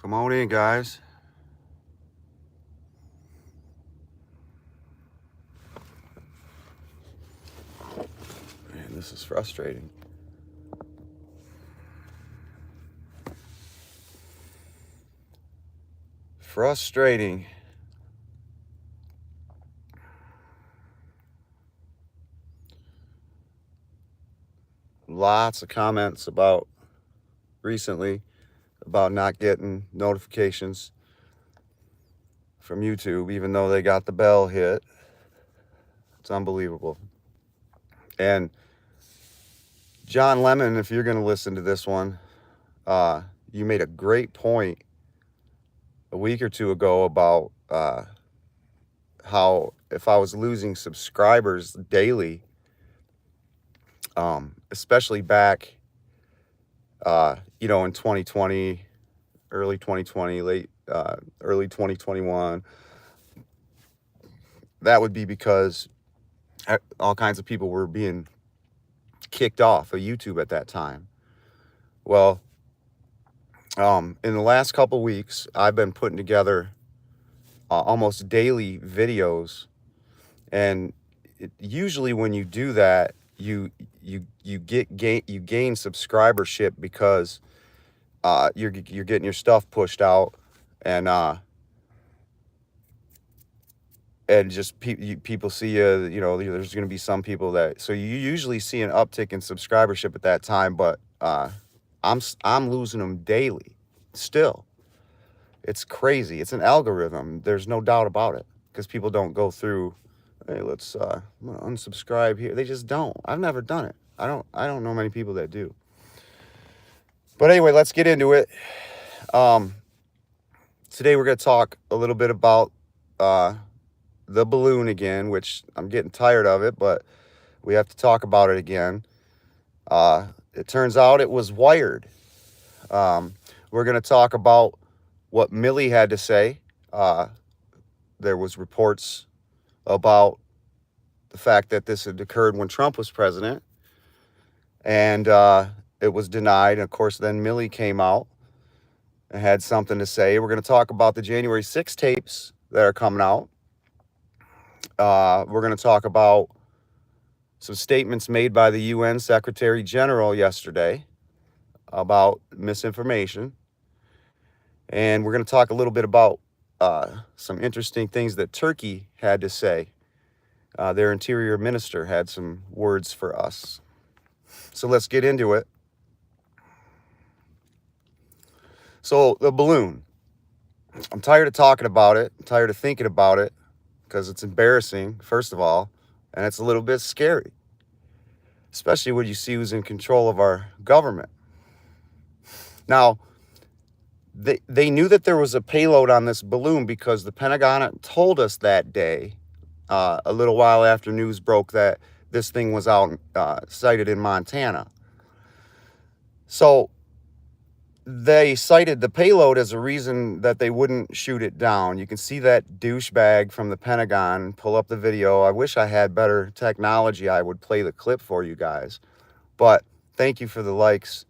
Come on in, guys. Man, this is frustrating. Frustrating. Lots of comments about recently about not getting notifications from YouTube, even though they got the bell hit. It's unbelievable. And John Lemon, if you're going to listen to this one, you made a great point a week or two ago about how if I was losing subscribers daily, especially back, in 2020, early 2020, early 2021, that would be because all kinds of people were being kicked off of YouTube at that time. Well, in the last couple weeks, I've been putting together almost daily videos, and usually when you do that, you gain subscribership because you're getting your stuff pushed out, and just people see you. There's going to be some people that, so you usually see an uptick in subscribership at that time, but I'm losing them daily still. It's crazy. It's an algorithm. There's no doubt about it, because people don't go through, hey, let's unsubscribe here. They just don't. I've never done it. I don't know many people that do. But anyway, let's get into it. Today we're going to talk a little bit about the balloon again, which I'm getting tired of it, but we have to talk about it again. It turns out it was wired. We're going to talk about what Milley had to say. There was reports about the fact that this had occurred when Trump was president, and it was denied. And of course, then Milley came out and had something to say. We're going to talk about the January 6 tapes that are coming out. We're going to talk about some statements made by the UN Secretary General yesterday about misinformation. And we're going to talk a little bit about some interesting things that Turkey had to say. Their interior minister had some words for us. So let's get into it. So the balloon. I'm tired of talking about it. I'm tired of thinking about it, because it's embarrassing, first of all, and it's a little bit scary, especially when you see who's in control of our government. Now, they knew that there was a payload on this balloon because the Pentagon told us that day, a little while after news broke, that this thing was out sighted in Montana. So they cited the payload as a reason that they wouldn't shoot it down. You can see that douchebag from the Pentagon. Pull up the video. I wish I had better technology. I would play the clip for you guys. But thank you for the likes.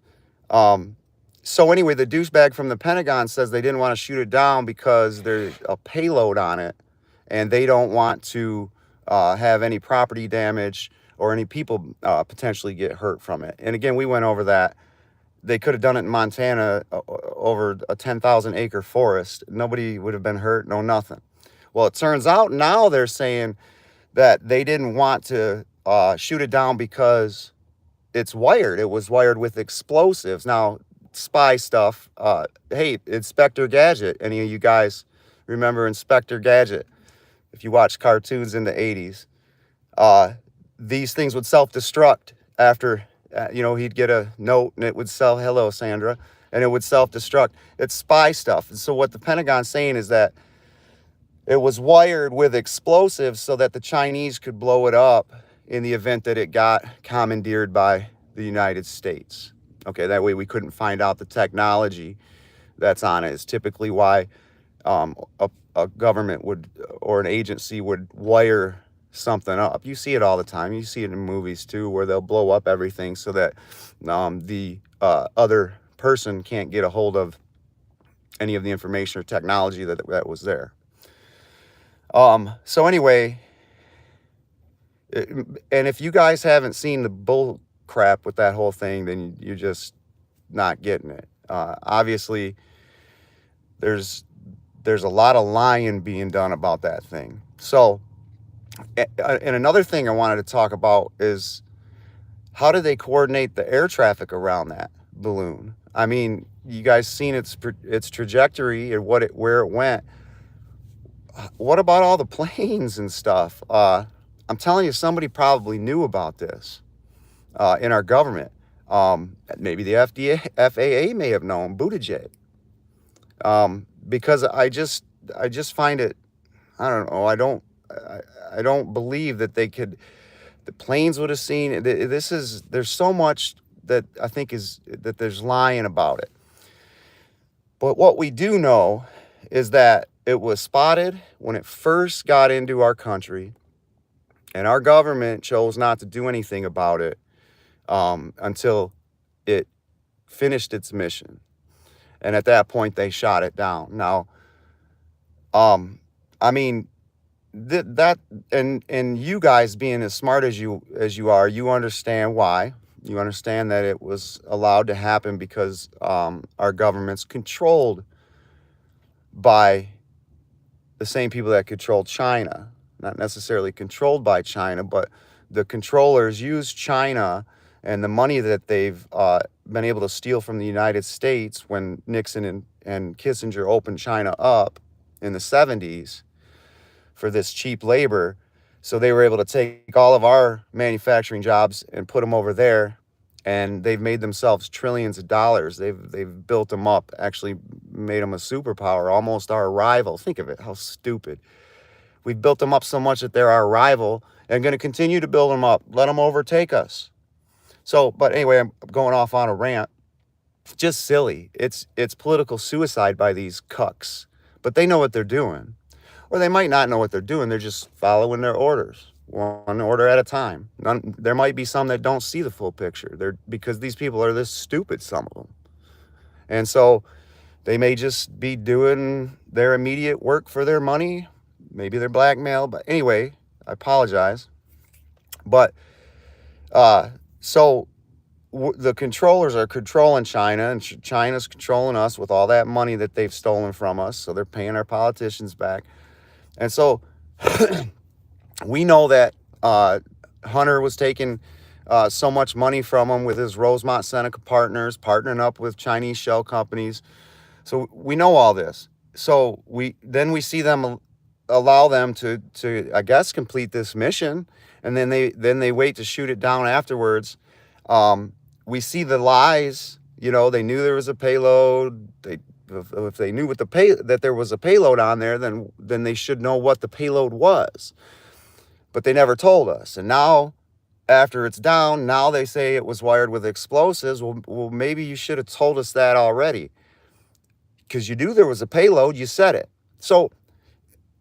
So anyway, the douchebag from the Pentagon says they didn't want to shoot it down because there's a payload on it, and they don't want to have any property damage or any people potentially get hurt from it. And again, we went over that. They could have done it in Montana over a 10,000 acre forest. Nobody would have been hurt, no nothing. Well, it turns out now they're saying that they didn't want to shoot it down because it's wired. It was wired with explosives. Now, spy stuff. Hey, Inspector Gadget. Any of you guys remember Inspector Gadget? If you watched cartoons in the 80s, these things would self-destruct after, he'd get a note and it would hello, Sandra, and it would self-destruct. It's spy stuff. And so what the Pentagon's saying is that it was wired with explosives so that the Chinese could blow it up in the event that it got commandeered by the United States. Okay, that way we couldn't find out the technology that's on it. It's typically why a government would, or an agency would, wire something up. You see it all the time. You see it in movies too, where they'll blow up everything so that the other person can't get a hold of any of the information or technology that was there. So anyway, and if you guys haven't seen the bull crap with that whole thing, then you're just not getting it. Obviously, there's a lot of lying being done about that thing. So, and another thing I wanted to talk about is, how did they coordinate the air traffic around that balloon? I mean, you guys seen its trajectory and where it went. What about all the planes and stuff? I'm telling you, somebody probably knew about this in our government. Maybe the FAA may have known, Buttigieg. Because I just find it, I don't know, I don't believe that they could, the planes would have seen, there's so much that I think that there's lying about it. But what we do know is that it was spotted when it first got into our country, and our government chose not to do anything about it until it finished its mission. And at that point, they shot it down. Now, I mean, and you guys being as smart as you are, you understand why. You understand that it was allowed to happen because our government's controlled by the same people that control China. Not necessarily controlled by China, but the controllers use China and the money that they've been able to steal from the United States when Nixon and Kissinger opened China up in the 70s for this cheap labor. So they were able to take all of our manufacturing jobs and put them over there, and they've made themselves trillions of dollars. They've built them up, actually made them a superpower, almost our rival. Think of it, how stupid. We've built them up so much that they're our rival, and going to continue to build them up. Let them overtake us. So, but anyway, I'm going off on a rant. Just silly. It's political suicide by these cucks. But they know what they're doing. Or they might not know what they're doing. They're just following their orders, one order at a time. There might be some that don't see the full picture. Because these people are this stupid, some of them. And so they may just be doing their immediate work for their money. Maybe they're blackmailed. But anyway, I apologize. But so the controllers are controlling China, and China's controlling us with all that money that they've stolen from us. So they're paying our politicians back. And so we know that Hunter was taking so much money from him with his Rosemont Seneca partners, partnering up with Chinese shell companies. So we know all this. So we see them allow them to I guess complete this mission, and then they wait to shoot it down afterwards. We see the lies. You know, they knew there was a payload. If they knew that there was a payload on there, then they should know what the payload was. But they never told us. And now, after it's down, now they say it was wired with explosives. Well, maybe you should have told us that already, because you knew there was a payload. You said it. So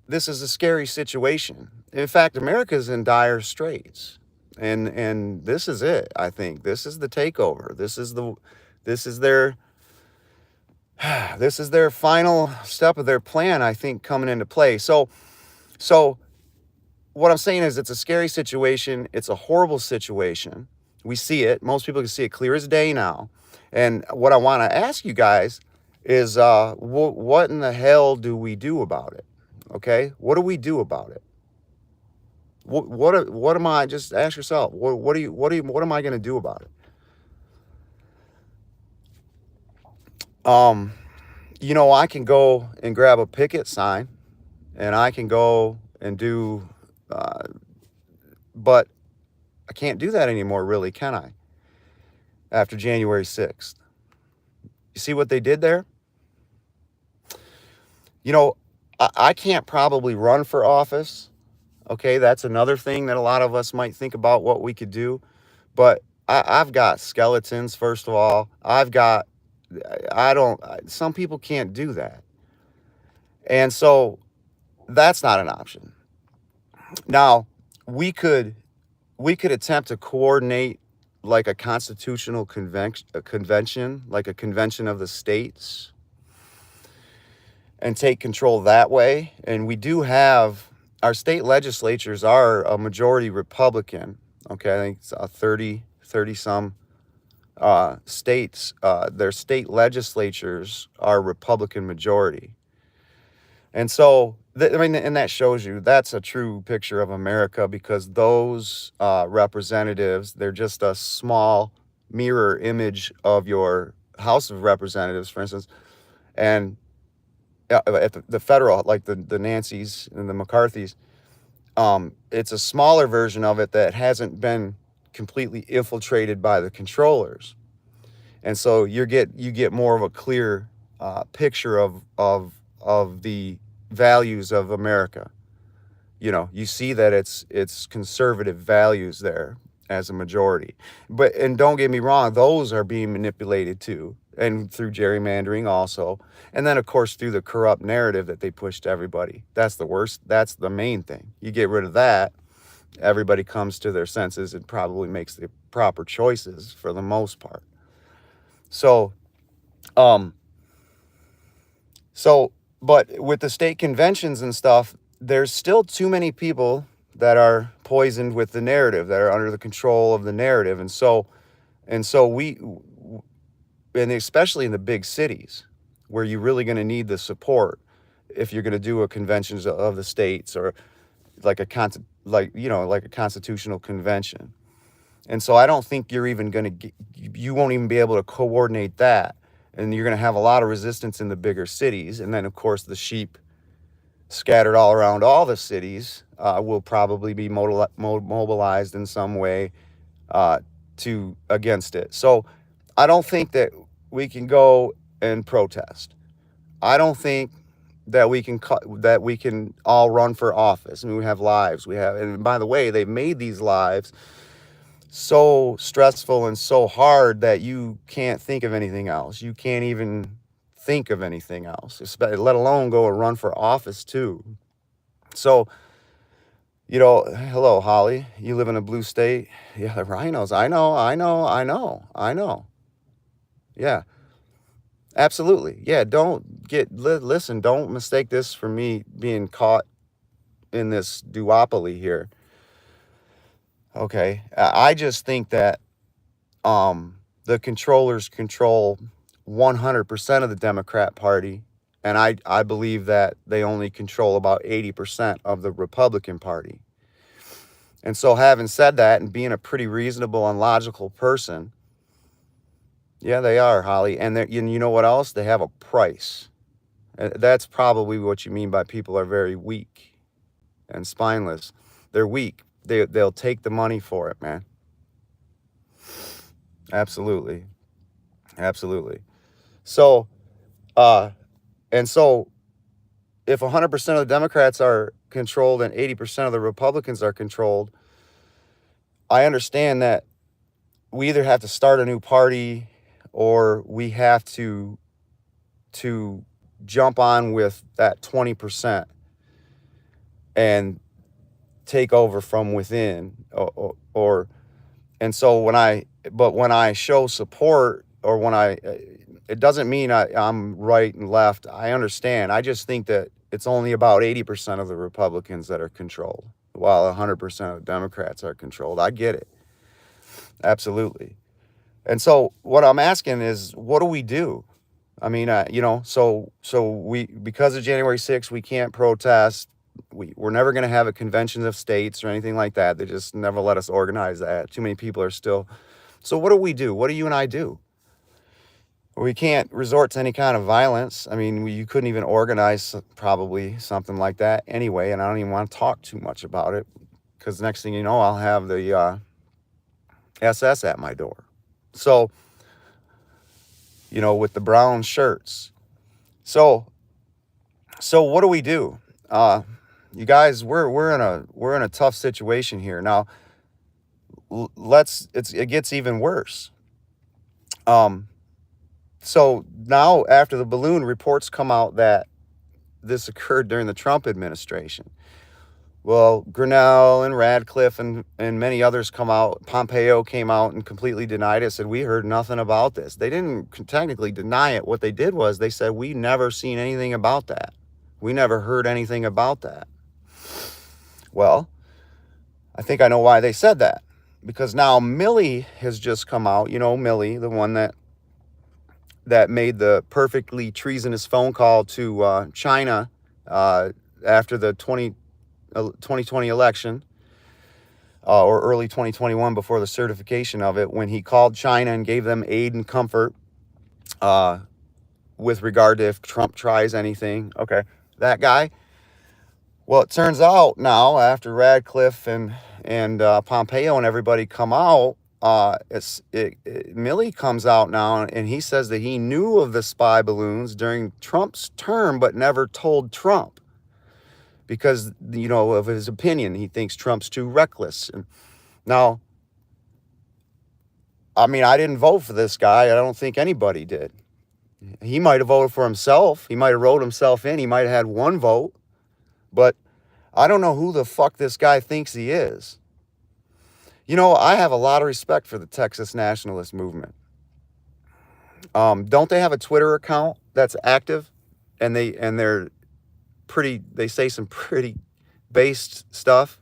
this is a scary situation. In fact, America's in dire straits. And this is it, I think. This is the takeover. This is their final step of their plan, I think, coming into play. So what I'm saying is, it's a scary situation. It's a horrible situation. We see it. Most people can see it clear as day now. And what I want to ask you guys is, what in the hell do we do about it? Okay? What do we do about it? What am I? Just ask yourself. What am I going to do about it? You know, I can go and grab a picket sign, and I can go and do, but I can't do that anymore, really, can I? After January 6th. You see what they did there? You know, I can't probably run for office. Okay, that's another thing that a lot of us might think about what we could do. But I've got skeletons, first of all. Some people can't do that. And so that's not an option. Now, we could attempt to coordinate like a constitutional convention, like a convention of the states. and take control that way. And we do have, our state legislatures are a majority Republican. Okay, I think it's 30 some states, their state legislatures are Republican majority. And so, I mean, and that shows you that's a true picture of America, because those representatives, they're just a small mirror image of your House of Representatives, for instance. And at the federal, like the Nancys and the McCarthys, it's a smaller version of it that hasn't been completely infiltrated by the controllers. And so you get more of a clear picture of the values of America. You know, you see that it's conservative values there as a majority. And don't get me wrong, those are being manipulated too, and through gerrymandering also. And then of course through the corrupt narrative that they push to everybody. That's the worst. That's the main thing. You get rid of that, everybody comes to their senses and probably makes the proper choices for the most part. So, but with the state conventions and stuff, there's still too many people that are poisoned with the narrative, that are under the control of the narrative. And so and especially in the big cities where you're really going to need the support if you're going to do a convention of the states, or like a constitutional convention. And so I don't think you're even going to you won't even be able to coordinate that. And you're going to have a lot of resistance in the bigger cities. And then, of course, the sheep scattered all around all the cities will probably be mobilized in some way against it. So I don't think that we can go and protest. I don't think that we can all run for office. I mean, we have lives. And by the way, they've made these lives so stressful and so hard that you can't think of anything else. You can't even think of anything else, let alone go and run for office too. So, hello, Holly. You live in a blue state? Yeah, the rhinos. I know. Yeah, absolutely. Yeah, listen, don't mistake this for me being caught in this duopoly here. Okay, I just think that the controllers control 100% of the Democrat Party, and I believe that they only control about 80% of the Republican Party. And so, having said that, and being a pretty reasonable and logical person, yeah, they are, Holly. And you know what else? They have a price. That's probably what you mean by people are very weak and spineless. They're weak. They'll take the money for it, man. Absolutely. So, and so if 100% of the Democrats are controlled and 80% of the Republicans are controlled, I understand that we either have to start a new party, or we have to jump on with that 20% and take over from within, and so when I show support, or it doesn't mean I'm right and left. I understand. I just think that it's only about 80% of the Republicans that are controlled, while 100% of the Democrats are controlled. I get it. Absolutely. And so what I'm asking is, what do we do? I mean, so because of January 6th, we can't protest. We're never going to have a convention of states or anything like that. They just never let us organize that. Too many people are still. So what do we do? What do you and I do? We can't resort to any kind of violence. I mean, you couldn't even organize probably something like that anyway. And I don't even want to talk too much about it, because next thing you know, I'll have the SS at my door. So, with the brown shirts. So what do we do? You guys, we're in a tough situation here. Now, it gets even worse. So now, after the balloon, reports come out that this occurred during the Trump administration. Well, Grinnell and Radcliffe and many others come out. Pompeo came out and completely denied it, said we heard nothing about this. They didn't technically deny it. What they did was they said we never seen anything about that. We never heard anything about that. Well, I think I know why they said that. Because now Milley has just come out. You know Milley, the one that made the perfectly treasonous phone call to China after the 2020 election, or early 2021, before the certification of it, when he called China and gave them aid and comfort with regard to if Trump tries anything. Okay, that guy. Well, it turns out now, after Radcliffe and Pompeo and everybody come out, Milley comes out now and he says that he knew of the spy balloons during Trump's term, but never told Trump because, you know, of his opinion. He thinks Trump's too reckless. And now, I mean, I didn't vote for this guy. I don't think anybody did. He might have voted for himself. He might have wrote himself in. He might have had one vote. But I don't know who the fuck this guy thinks he is. You know, I have a lot of respect for the Texas nationalist movement. Don't they have a Twitter account that's active? And they're pretty, they say some pretty based stuff.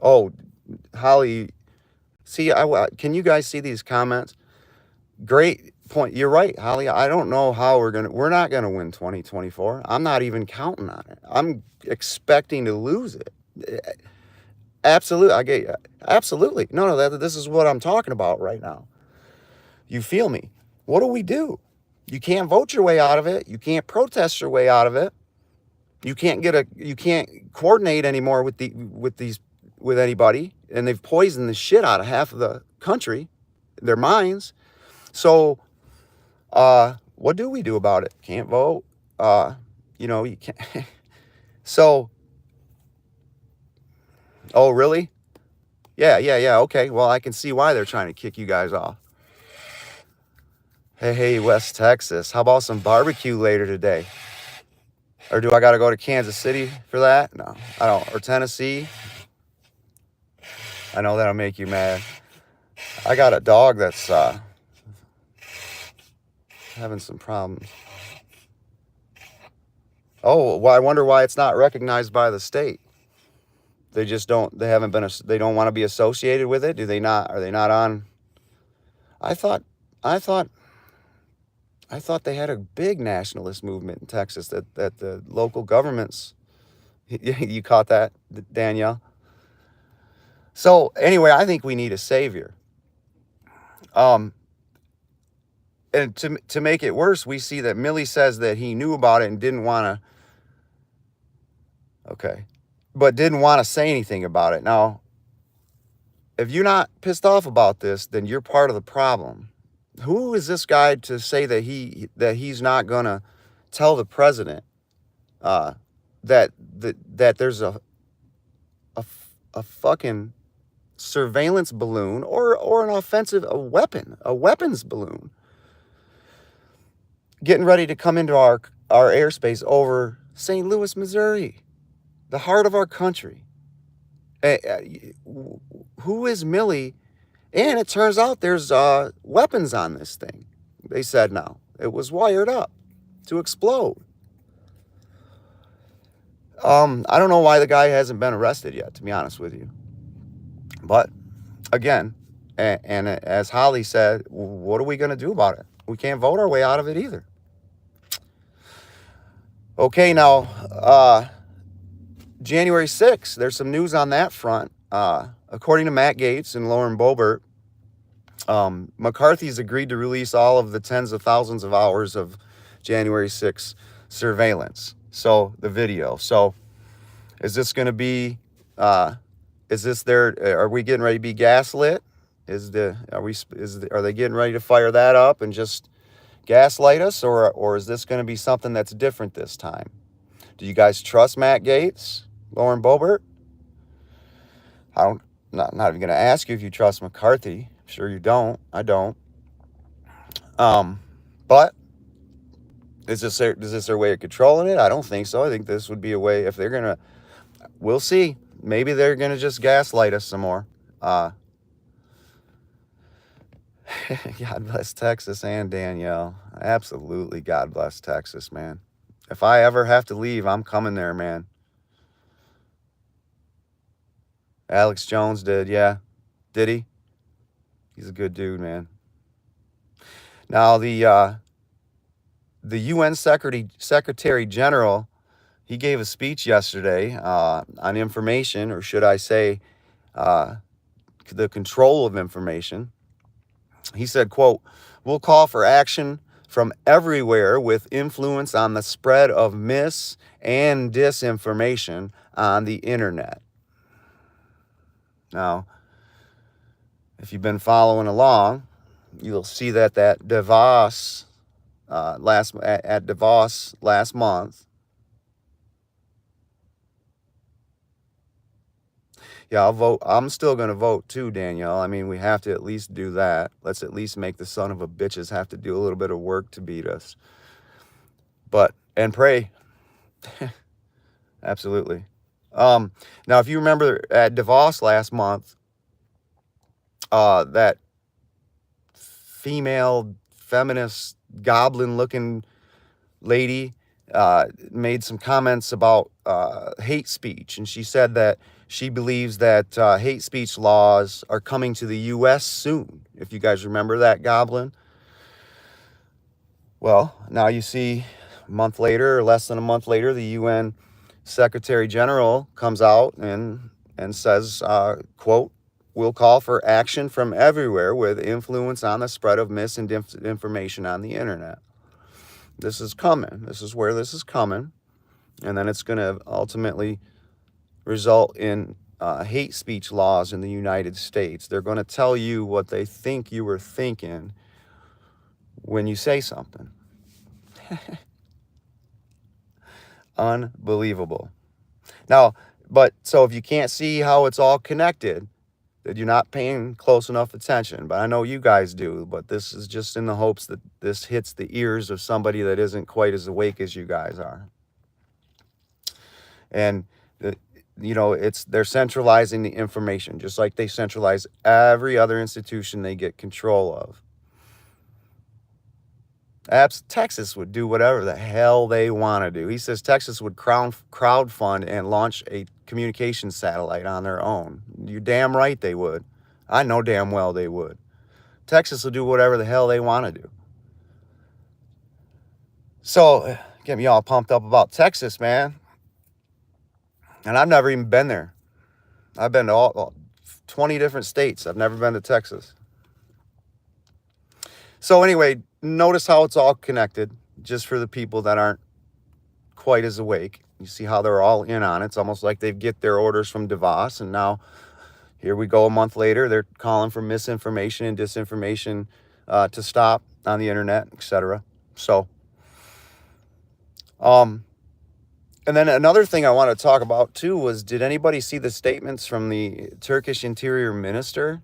Oh, Holly, see, can you guys see these comments? Great point. You're right, Holly. I don't know how we're not gonna win 2024. I'm not even counting on it. I'm expecting to lose it. Absolutely. Absolutely. No, this is what I'm talking about right now. You feel me? What do? You can't vote your way out of it. You can't protest your way out of it. You can't coordinate anymore with anybody, and they've poisoned the shit out of half of the country, their minds. So, what do we do about it? Can't vote. You know, you can't. So, oh, really? Yeah. Okay. Well, I can see why they're trying to kick you guys off. Hey, West Texas. How about some barbecue later today? Or do I got to go to Kansas City for that? No, I don't. Or Tennessee. I know that'll make you mad. I got a dog that's having some problems. Oh, well, I wonder why it's not recognized by the state. They just don't. They haven't been. They don't want to be associated with it. Do they not? Are they not on? I thought they had a big nationalist movement in Texas. That the local governments. You caught that, Danielle? So anyway, I think we need a savior. And to make it worse, we see that Milley says that he knew about it and didn't want to. Okay. But didn't want to say anything about it. Now, if you're not pissed off about this, then you're part of the problem. Who is this guy to say that he's not gonna tell the president that there's a fucking surveillance balloon or an a weapons balloon getting ready to come into our airspace over St. Louis, Missouri, the heart of our country. Who is Milley? And it turns out there's weapons on this thing. They said now. It was wired up to explode. I don't know why the guy hasn't been arrested yet, to be honest with you. But, again, and as Holly said, what are we going to do about it? We can't vote our way out of it either. Okay, now, January 6th, there's some news on that front. According to Matt Gaetz and Lauren Boebert, McCarthy's agreed to release all of the tens of thousands of hours of January 6th surveillance. So the video. So is this going to be, are we getting ready to be gaslit? Are they getting ready to fire that up and just gaslight us? Or is this going to be something that's different this time? Do you guys trust Matt Gaetz, Lauren Boebert? Not even going to ask you if you trust McCarthy. I'm sure you don't. I don't. But Is this their way of controlling it? I don't think so. I think this would be a way, if they're gonna, we'll see. Maybe they're gonna just gaslight us some more. God bless Texas and Danielle. Absolutely, God bless Texas, man. If I ever have to leave, I'm coming there, man. Alex Jones did, yeah. Did he? He's a good dude, man. Now, the UN Secretary General, he gave a speech yesterday on information, or should I say, the control of information. He said, quote, "We'll call for action from everywhere with influence on the spread of mis and disinformation on the internet." Now, if you've been following along, you'll see that Davos at Davos last month. Yeah, I'll vote. I'm still going to vote too, Danielle. I mean, we have to at least do that. Let's at least make the son of a bitches have to do a little bit of work to beat us. And pray. Absolutely. Now, if you remember at Davos last month, that female feminist goblin-looking lady made some comments about hate speech, and she said that she believes that hate speech laws are coming to the U.S. soon. If you guys remember that goblin. Well, now you see a month later, or less than a month later, the UN Secretary General comes out and says, quote, "We'll call for action from everywhere with influence on the spread of misinformation on the internet." This is coming. This is where this is coming. And then it's going to ultimately result in hate speech laws in the United States. They're going to tell you what they think you were thinking when you say something. Unbelievable. Now, so if you can't see how it's all connected, that you're not paying close enough attention, but I know you guys do, but this is just in the hopes that this hits the ears of somebody that isn't quite as awake as you guys are. And they're centralizing the information, just like they centralize every other institution they get control of. Texas would do whatever the hell they want to do. He says Texas would crowdfund and launch a communication satellite on their own. You're damn right they would. I know damn well they would. Texas will do whatever the hell they want to do. So, get me all pumped up about Texas, man. And I've never even been there. I've been to all 20 different states. I've never been to Texas. So anyway, notice how it's all connected, just for the people that aren't quite as awake. You see how they're all in on it. It's almost like they get their orders from Davos, and now here we go a month later, they're calling for misinformation and disinformation to stop on the internet, etc. So, and then another thing I want to talk about too was, did anybody see the statements from the Turkish Interior Minister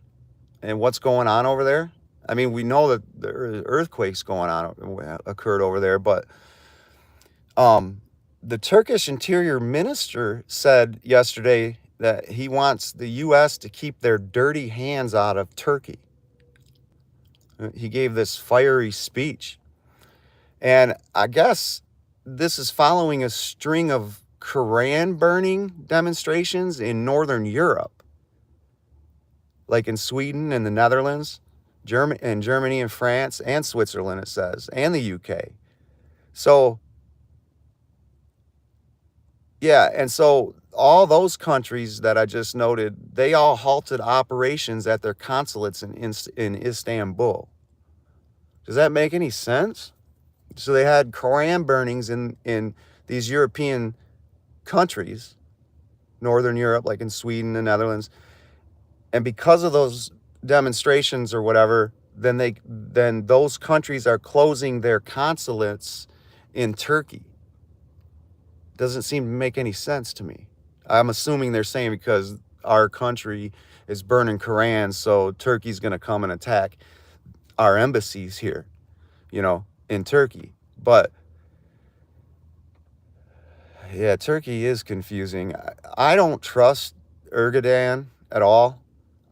and what's going on over there? I mean, we know that there are earthquakes occurred over there, but the Turkish Interior Minister said yesterday that he wants the U.S. to keep their dirty hands out of Turkey. He gave this fiery speech. And I guess this is following a string of Quran burning demonstrations in Northern Europe, like in Sweden and the Netherlands. Germany and France and Switzerland, it says, and the UK. So, yeah, and so all those countries that I just noted, they all halted operations at their consulates in Istanbul. Does that make any sense? So they had Quran burnings in these European countries, Northern Europe, like in Sweden and Netherlands, and because of those demonstrations or whatever, then those countries are closing their consulates in Turkey. Doesn't seem to make any sense to me. I'm assuming they're saying because our country is burning Qurans, so Turkey's going to come and attack our embassies here, in Turkey. But Yeah, Turkey is confusing. I don't trust Erdogan at all.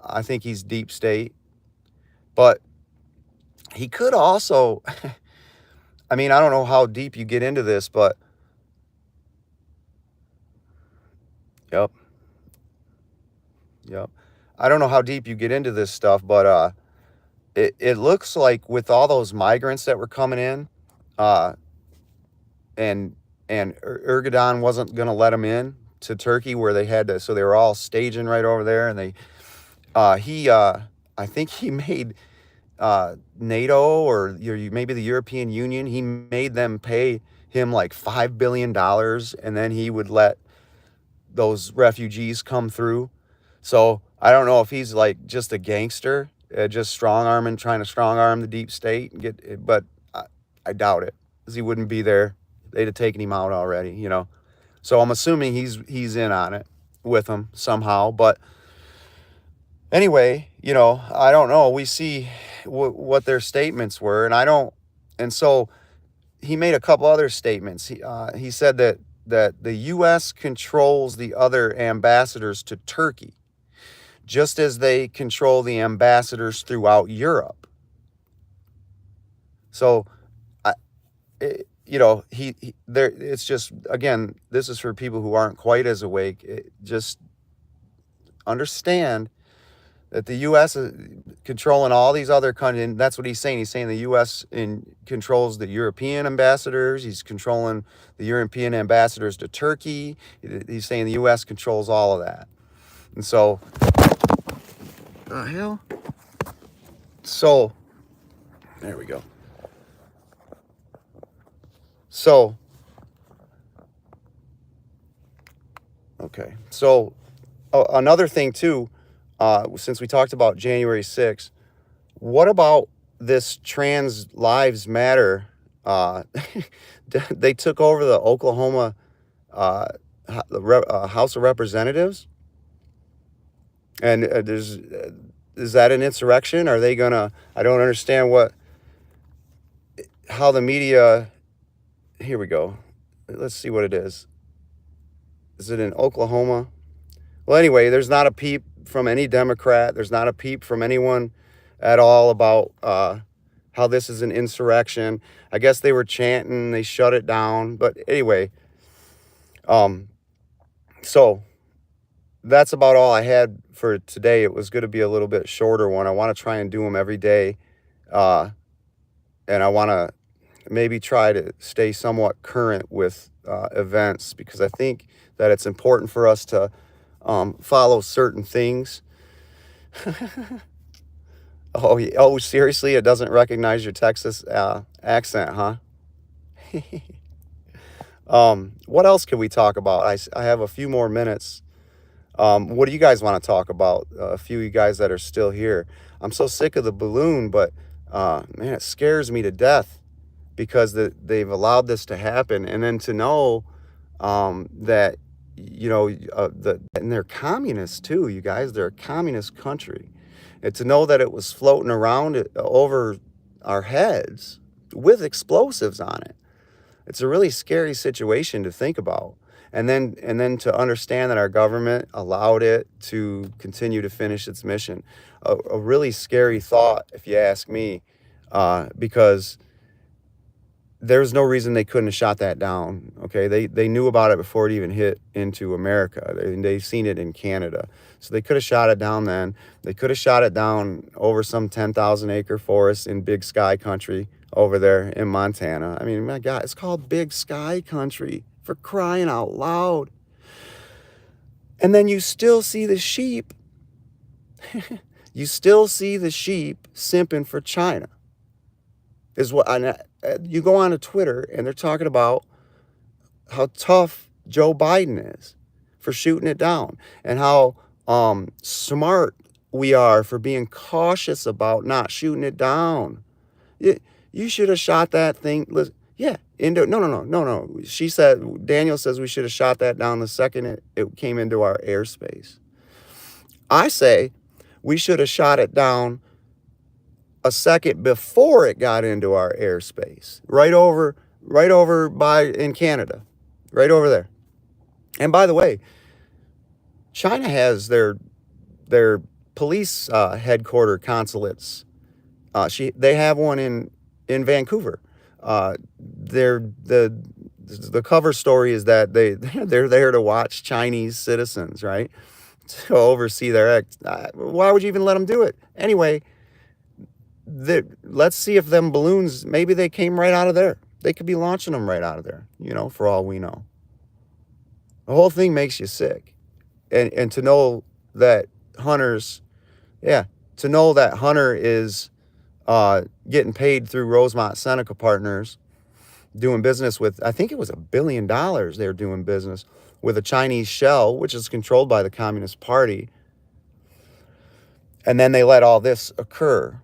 I think he's deep state, but he could also, I mean, I don't know how deep you get into this, but yep, yep. I don't know how deep you get into this stuff, but it looks like with all those migrants that were coming in, uh, and Erdogan wasn't going to let them in to Turkey where they had to, so they were all staging right over there, and I think he made NATO or maybe the European Union, he made them pay him like $5 billion, and then he would let those refugees come through. So I don't know if he's like just a gangster, just trying to strong arm the deep state and get it, but I doubt it, because he wouldn't be there. They'd have taken him out already, you know. So I'm assuming he's in on it with them somehow. But anyway, you know, I don't know. We see what their statements were, and so he made a couple other statements. He said that the U.S. controls the other ambassadors to Turkey, just as they control the ambassadors throughout Europe. So, you know, he there. It's just, again, this is for people who aren't quite as awake. Just understand that the U.S. is controlling all these other countries, and that's what he's saying. He's saying the U.S. controls the European ambassadors. He's controlling the European ambassadors to Turkey. He's saying the U.S. controls all of that. And so, the hell? So, there we go. So, okay. So, another thing too, since we talked about January 6th, what about this Trans Lives Matter? They took over the Oklahoma House of Representatives, and is that an insurrection? Are they gonna? I don't understand how the media. Here we go. Let's see what it is. Is it in Oklahoma? Well, anyway, there's not a peep from any Democrat. There's not a peep from anyone at all about how this is an insurrection. I guess they were chanting, they shut it down. But anyway, so that's about all I had for today. It was going to be a little bit shorter one. I want to try and do them every day. And I want to maybe try to stay somewhat current with events, because I think that it's important for us to follow certain things. Oh, seriously? It doesn't recognize your Texas accent, huh? What else can we talk about? I have a few more minutes. What do you guys want to talk about? A few of you guys that are still here. I'm so sick of the balloon, but man, it scares me to death, because they've allowed this to happen. And then to know that, you know, and they're communists too, you guys. They're a communist country. And to know that it was floating around over our heads with explosives on it. It's a really scary situation to think about. And then to understand that our government allowed it to continue to finish its mission. A really scary thought, if you ask me, because there's no reason they couldn't have shot that down. Okay, they knew about it before it even hit into America. They've seen it in Canada, so they could have shot it down then. They could have shot it down over some 10,000 acre forest in Big Sky Country over there in Montana. I mean, my God, it's called Big Sky Country, for crying out loud. And then you still see the sheep. You still see the sheep simping for China. Is what you go on to Twitter and they're talking about how tough Joe Biden is for shooting it down, and how smart we are for being cautious about not shooting it down. You should have shot that thing. Yeah, no. Daniel says we should have shot that down the second it came into our airspace. I say we should have shot it down a second before it got into our airspace, right over in Canada, right over there. And by the way, China has their police headquarter consulates. They have one in Vancouver. They're the cover story is that they're there to watch Chinese citizens, right? To oversee their act. Why would you even let them do it anyway? Let's see if them balloons, maybe they came right out of there. They could be launching them right out of there, for all we know. The whole thing makes you sick. And to know that Hunter's, yeah, to know that Hunter is getting paid through Rosemont Seneca Partners, doing business with, I think it was $1 billion they're doing business with a Chinese shell, which is controlled by the Communist Party. And then they let all this occur.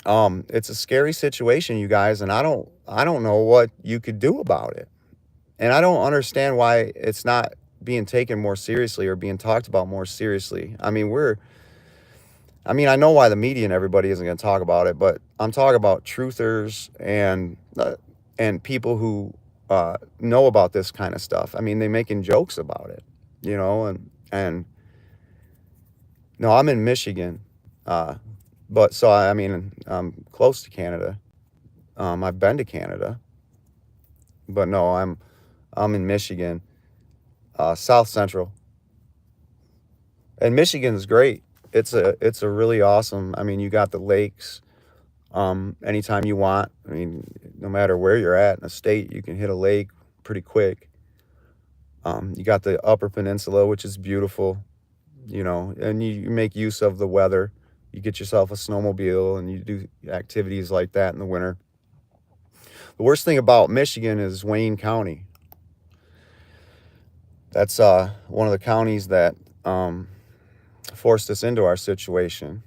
It's a scary situation, you guys, and I don't know what you could do about it. And I don't understand why it's not being taken more seriously or being talked about more seriously. I mean, I know why the media and everybody isn't going to talk about it, but I'm talking about truthers and people who know about this kind of stuff. I mean, they're making jokes about it, and no, I'm in Michigan, but so I mean, I'm close to Canada. I've been to Canada, but no, I'm in Michigan, South Central, and Michigan's great. It's a really awesome. I mean, you got the lakes. Anytime you want. I mean, no matter where you're at in a state, you can hit a lake pretty quick. You got the Upper Peninsula, which is beautiful, and you make use of the weather. You get yourself a snowmobile and you do activities like that in the winter. The worst thing about Michigan is Wayne County. That's one of the counties that forced us into our situation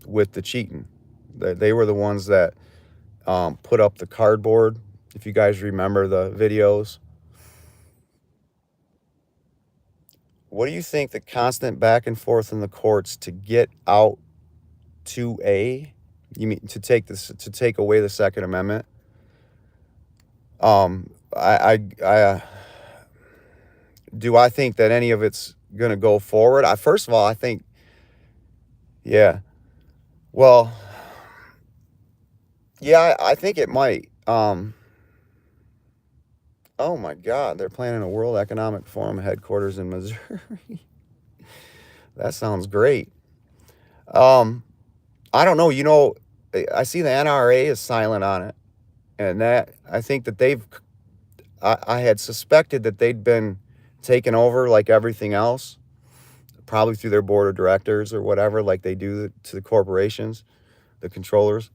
with the cheating. They were the ones that put up the cardboard. If you guys remember the videos, what do you think the constant back and forth in the courts to get out you mean to take away the Second Amendment? Do I think that any of it's going to go forward? First of all, I think, yeah, well, yeah, I think it might. Oh my God, they're planning a World Economic Forum headquarters in Missouri. That sounds great. I don't know. I see the NRA is silent on it, and that I think that I had suspected that they'd been taken over like everything else, probably through their board of directors or whatever, like they do to the corporations, the controllers.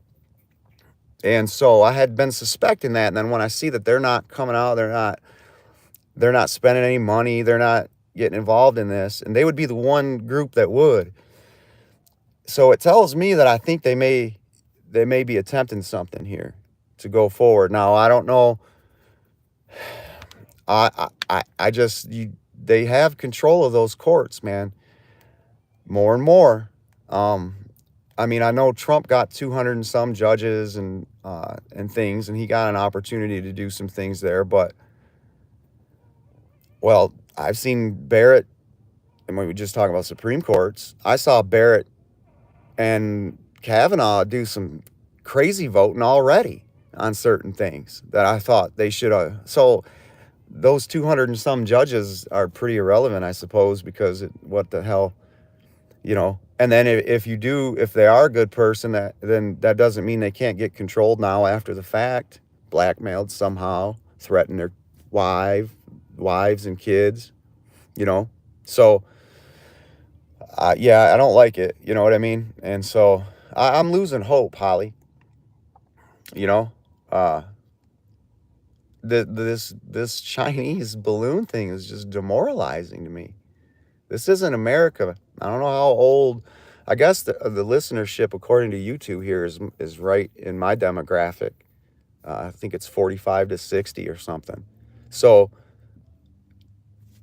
And so I had been suspecting that, and then when I see that they're not coming out, they're not spending any money, they're not getting involved in this, and they would be the one group that would. So it tells me that I think they may be attempting something here to go forward. Now I don't know. I just they have control of those courts, man. More and more. I mean, I know Trump got 200 and some judges and things, and he got an opportunity to do some things there. But, well, I've seen Barrett, and when we just talk about Supreme Courts, I saw Barrett and Kavanaugh do some crazy voting already on certain things that I thought they should have. So those 200 and some judges are pretty irrelevant, I suppose, because what the hell, And then if they are a good person, then that doesn't mean they can't get controlled now after the fact, blackmailed somehow, threaten their wives and kids, So, yeah, I don't like it. You know what I mean? And so I'm losing hope, Holly. This Chinese balloon thing is just demoralizing to me. This isn't America. I don't know how old. I guess the listenership, according to YouTube here, is right in my demographic. I think it's 45 to 60 or something. So,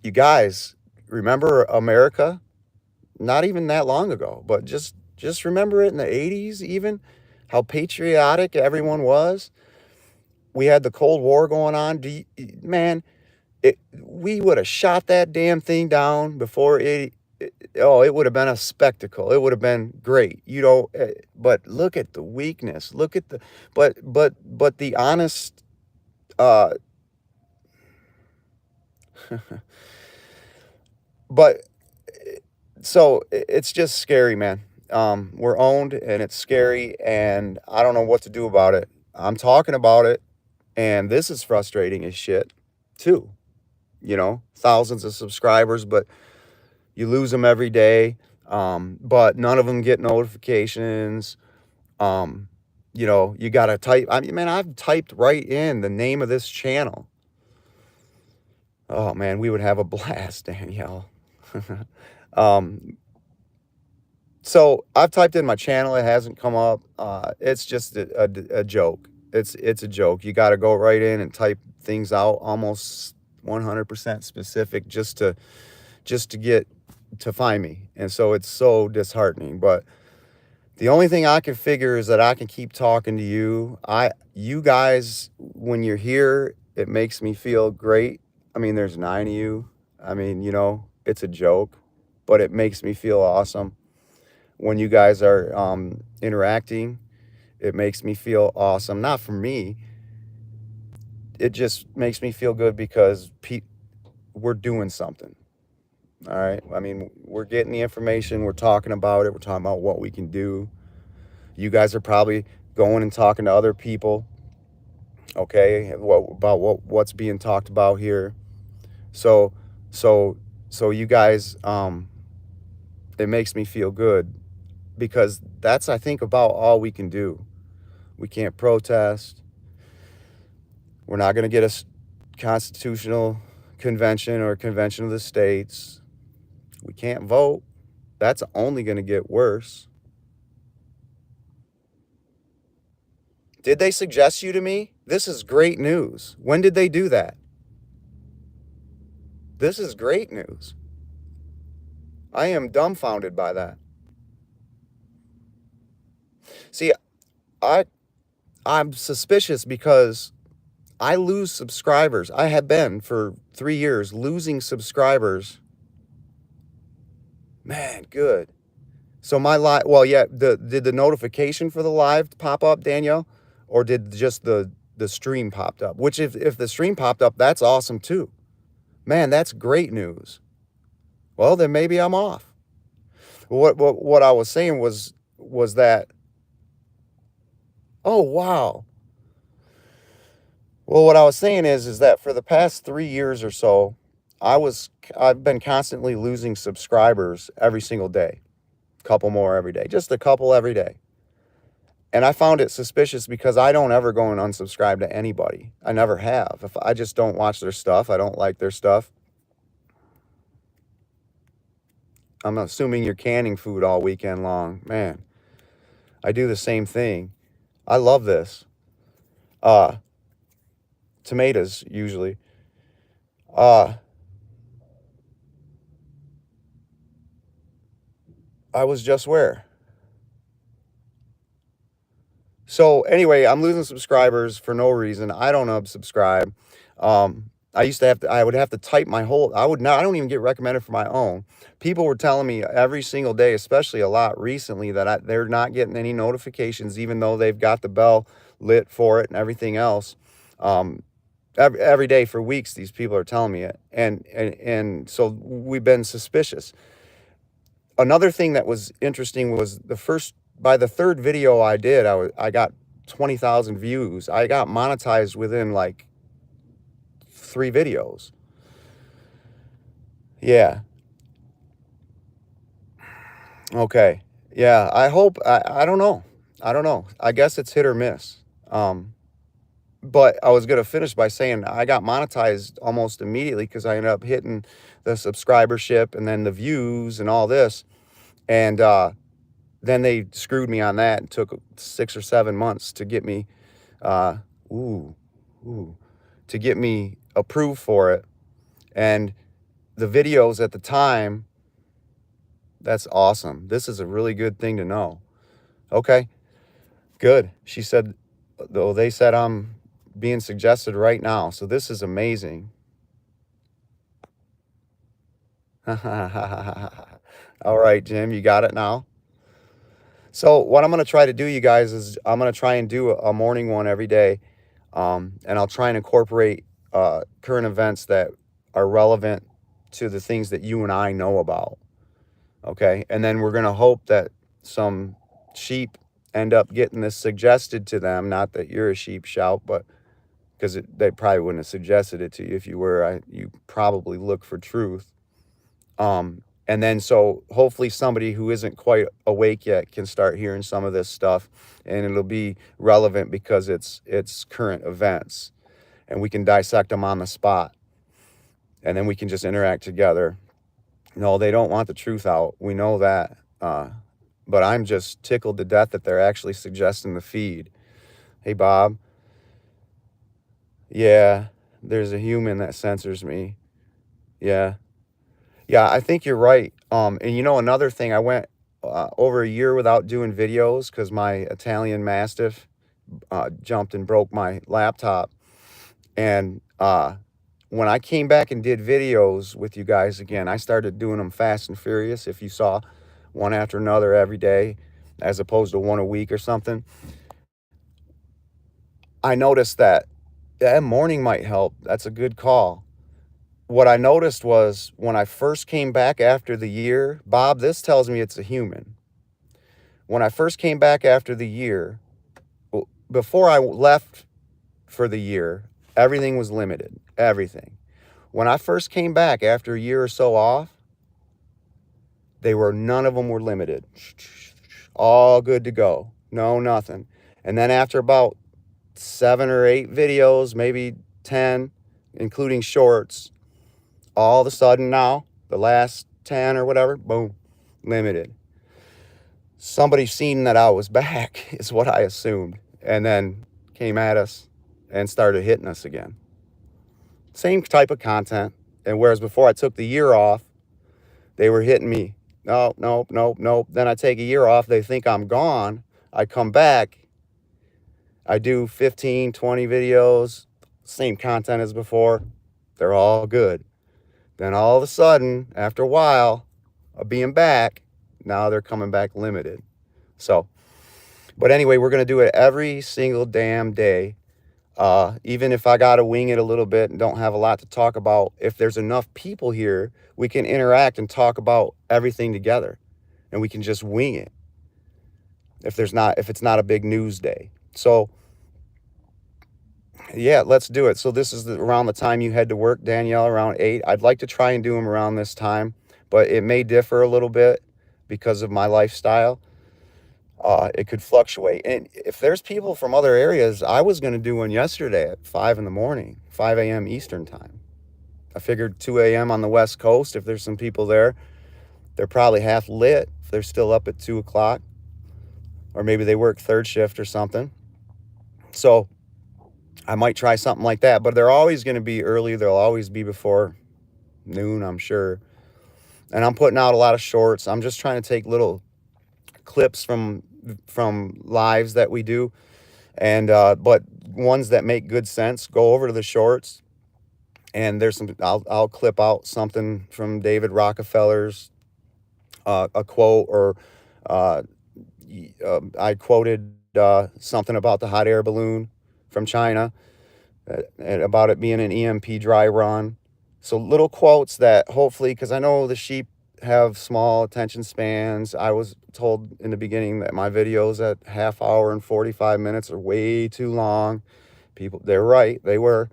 you guys remember America? Not even that long ago, but just remember it in the 80s, even how patriotic everyone was. we had the Cold War going on. Man, we would have shot that damn thing down before oh, it would have been a spectacle. It would have been great, but look at the weakness. Look at the, but the honest, uh, but so it's just scary, man. We're owned and it's scary and I don't know what to do about it. I'm talking about it and this is frustrating as shit too. Thousands of subscribers, but you lose them every day. But none of them get notifications. You got to type. I mean, man, I've typed right in the name of this channel. Oh, man, we would have a blast, Danielle. So I've typed in my channel. It hasn't come up. It's just a joke. It's a joke. You got to go right in and type things out almost 100% specific just to get to find me. And so it's so disheartening. But the only thing I can figure is that I can keep talking to you. You guys, when you're here, it makes me feel great. I mean, there's 9 of you. I mean, it's a joke, but it makes me feel awesome. When you guys are interacting, it makes me feel awesome. Not for me. It just makes me feel good because we're doing something. All right. I mean, we're getting the information. We're talking about it. We're talking about what we can do. You guys are probably going and talking to other people. Okay. About what's being talked about here. So you guys, it makes me feel good because that's, I think, about all we can do. We can't protest. We're not going to get a constitutional convention or a convention of the states. We can't vote. That's only going to get worse. Did they suggest you to me? This is great news. When did they do that? This is great news. I am dumbfounded by that. See, I'm suspicious because I lose subscribers. I have been for 3 years losing subscribers. Man, good. So my live, well, yeah, did the notification for the live pop up, Danielle? Or did just the stream popped up? Which if the stream popped up, that's awesome too. Man, that's great news. Well, then maybe I'm off. What I was saying was that, oh wow. Well, what I was saying is that for the past 3 years or so, I've been constantly losing subscribers every single day. A couple more every day. Just a couple every day. And I found it suspicious because I don't ever go and unsubscribe to anybody. I never have. If I just don't watch their stuff, I don't like their stuff. I'm assuming you're canning food all weekend long. Man, I do the same thing. I love this. Tomatoes, usually. I was just where? So anyway, I'm losing subscribers for no reason. I don't unsubscribe. I would have to type my whole, I don't even get recommended for my own. People were telling me every single day, especially a lot recently, that they're not getting any notifications, even though they've got the bell lit for it and everything else. Every day for weeks, these people are telling me it. And so we've been suspicious. Another thing that was interesting was by the third video I did, I got 20,000 views. I got monetized within like 3 videos. Yeah. Okay. Yeah. I hope, I don't know. I don't know. I guess it's hit or miss. But I was going to finish by saying I got monetized almost immediately because I ended up hitting the subscribership and then the views and all this. And, then they screwed me on that and took 6 or 7 months to get me, to get me approved for it. And the videos at the time, that's awesome. This is a really good thing to know. Okay, good. She said, though they said I'm being suggested right now. So this is amazing. All right, Jim, you got it now. So what I'm going to try to do, you guys, is I'm going to try and do a morning one every day. And I'll try and incorporate current events that are relevant to the things that you and I know about. Okay. And then we're going to hope that some sheep end up getting this suggested to them. Not that you're a sheep shout, but because they probably wouldn't have suggested it to you if you were. You probably look for truth. And then so hopefully somebody who isn't quite awake yet can start hearing some of this stuff, and it'll be relevant because it's current events, and we can dissect them on the spot, and then we can just interact together. No, they don't want the truth out. We know that. But I'm just tickled to death that they're actually suggesting the feed. Hey, Bob. Yeah, there's a human that censors me. Yeah. Yeah, I think you're right. And you know, another thing, I went over a year without doing videos because my Italian Mastiff jumped and broke my laptop. And when I came back and did videos with you guys again, I started doing them fast and furious. If you saw one after another every day, as opposed to one a week or something, I noticed that morning might help. That's a good call. What I noticed was when I first came back after the year, Bob, this tells me it's a human. When I first came back after the year, before I left for the year, everything was limited, everything. When I first came back after a year or so off, none of them were limited. All good to go. No, nothing. And then after about 7 or 8 videos, maybe 10, including shorts, all of a sudden now, the last 10 or whatever, boom, limited. Somebody seen that I was back is what I assumed, and then came at us and started hitting us again. Same type of content. And whereas before I took the year off, they were hitting me. Nope, nope, nope, nope. Then I take a year off. They think I'm gone. I come back. I do 15, 20 videos, same content as before. They're all good. Then all of a sudden, after a while of being back, now they're coming back limited. So, but anyway, we're going to do it every single damn day. Even if I got to wing it a little bit and don't have a lot to talk about, if there's enough people here, we can interact and talk about everything together, and we can just wing it. If it's not a big news day. So yeah, let's do it. So this is around the time you head to work, Danielle, around 8. I'd like to try and do them around this time, but it may differ a little bit because of my lifestyle. It could fluctuate. And if there's people from other areas, I was going to do one yesterday at 5 in the morning, 5 a.m. Eastern time. I figured 2 a.m. on the West Coast, if there's some people there, they're probably half lit if they're still up at 2 o'clock, or maybe they work third shift or something. So I might try something like that, but they're always going to be early. They'll always be before noon, I'm sure. And I'm putting out a lot of shorts. I'm just trying to take little clips from lives that we do, and but ones that make good sense. Go over to the shorts, and there's some. I'll clip out something from David Rockefeller's a quote, or I quoted something about the hot air balloon from China, and about it being an EMP dry run. So little quotes that hopefully, because I know the sheep have small attention spans. I was told in the beginning that my videos at half hour and 45 minutes are way too long. They're right. They were.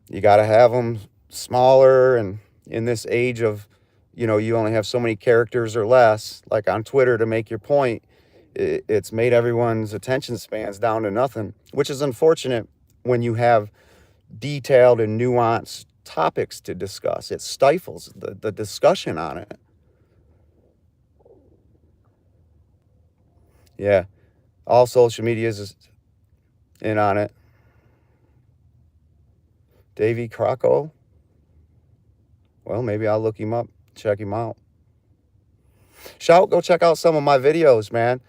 You got to have them smaller, and in this age of, you only have so many characters or less, like on Twitter, to make your point. It's made everyone's attention spans down to nothing, which is unfortunate when you have detailed and nuanced topics to discuss. It stifles the discussion on it. Yeah. All social media is in on it. Davey Crocco. Well, maybe I'll look him up, check him out. Shout, go check out some of my videos, man.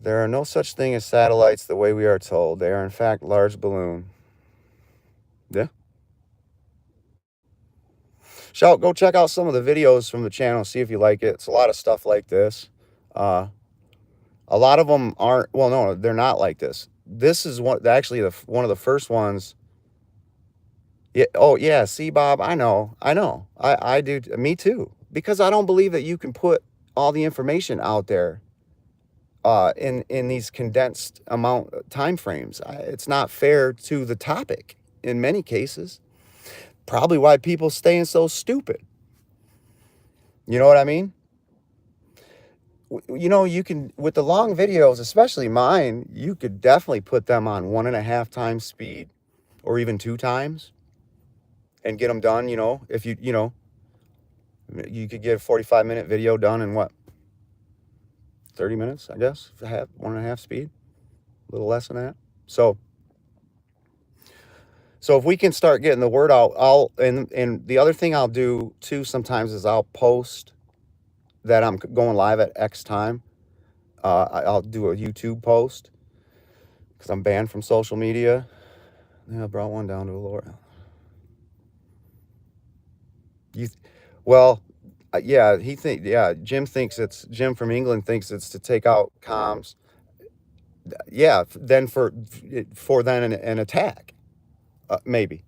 There are no such thing as satellites the way we are told. They are in fact large balloon. Yeah. Shout, go check out some of the videos from the channel, see if you like it. It's a lot of stuff like this. Uh, a lot of them aren't, well, no, they're not like this. This is one of the first ones. Yeah. Oh, yeah. See, Bob, I know. I do. Me too. Because I don't believe that you can put all the information out there in these condensed time frames. It's not fair to the topic in many cases. Probably why people staying so stupid. You know what I mean? You know, you can, with the long videos, especially mine, you could definitely put them on 1.5 times speed or even 2 times and get them done. You know, if you could get a 45-minute video done in what, 30 minutes, I guess, 1.5 speed, a little less than that. So if we can start getting the word out, and the other thing I'll do too sometimes is I'll post that I'm going live at X time. I'll do a YouTube post because I'm banned from social media. Yeah, I brought one down to a lower. Well, yeah, Jim from England thinks it's to take out comms. Yeah, then for then an attack, maybe,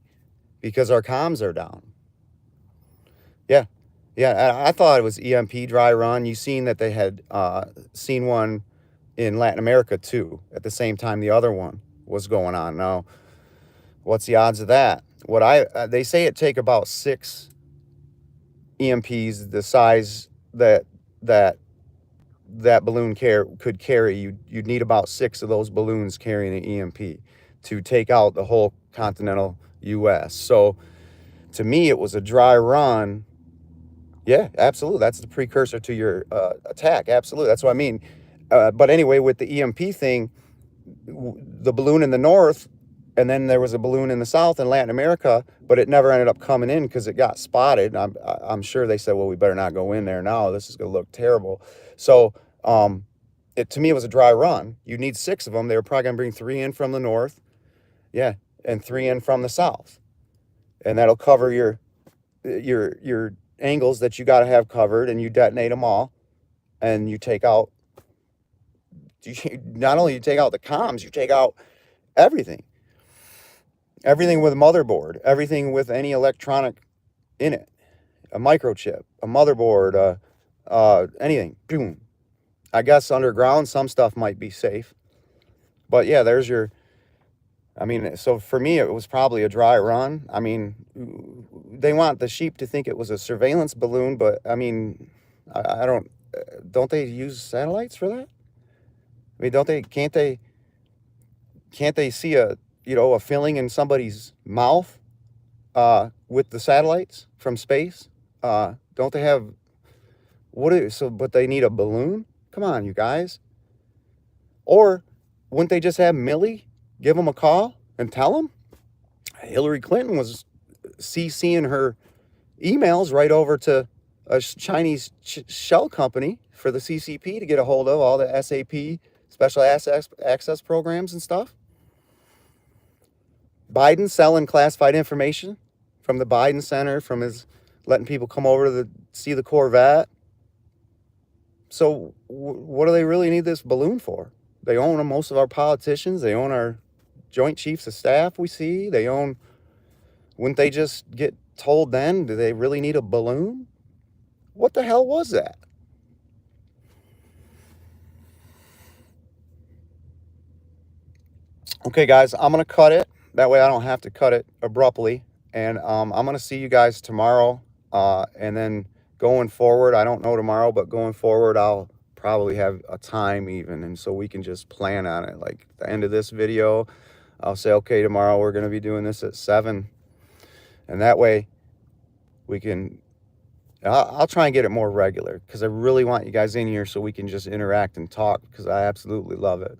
because our comms are down. Yeah, yeah. I thought it was EMP dry run. You seen that they had seen one in Latin America too at the same time the other one was going on. Now, what's the odds of that? They say it take about 6 EMPs the size that balloon could carry. You'd need about 6 of those balloons carrying an EMP to take out the whole continental U.S. So to me, it was a dry run. Yeah, absolutely. That's the precursor to your attack. Absolutely. That's what I mean. But anyway, with the EMP thing, the balloon in the north, and then there was a balloon in the south in Latin America, but it never ended up coming in because it got spotted. I'm sure they said, well, we better not go in there now. This is going to look terrible. So to me, it was a dry run. You need 6 of them. They were probably going to bring 3 in from the north. Yeah, and 3 in from the south. And that'll cover your angles that you got to have covered, and you detonate them all, and you take out, not only you take out the comms, you take out everything with a motherboard, everything with any electronic in it, a microchip, a motherboard, anything. Boom. I guess underground some stuff might be safe, but yeah, there's your, I mean, so for me, it was probably a dry run. I mean, they want the sheep to think it was a surveillance balloon, but I mean, I don't they use satellites for that? I mean, can't they see a filling in somebody's mouth with the satellites from space? Don't they have, but they need a balloon? Come on, you guys. Or wouldn't they just have Milley give them a call and tell them? Hillary Clinton was CCing her emails right over to a Chinese shell company for the CCP to get a hold of all the SAP, special access programs and stuff. Biden selling classified information from the Biden Center, from his letting people come over to see the Corvette. So what do they really need this balloon for? They own most of our politicians. They own our Joint Chiefs of Staff we see. Wouldn't they just get told then? Do they really need a balloon? What the hell was that? Okay, guys, I'm going to cut it. That way I don't have to cut it abruptly. And I'm going to see you guys tomorrow. And then going forward, I don't know tomorrow, but going forward, I'll probably have a time even. And so we can just plan on it. Like the end of this video, I'll say, okay, tomorrow we're going to be doing this at 7. And that way we can, I'll try and get it more regular because I really want you guys in here so we can just interact and talk because I absolutely love it.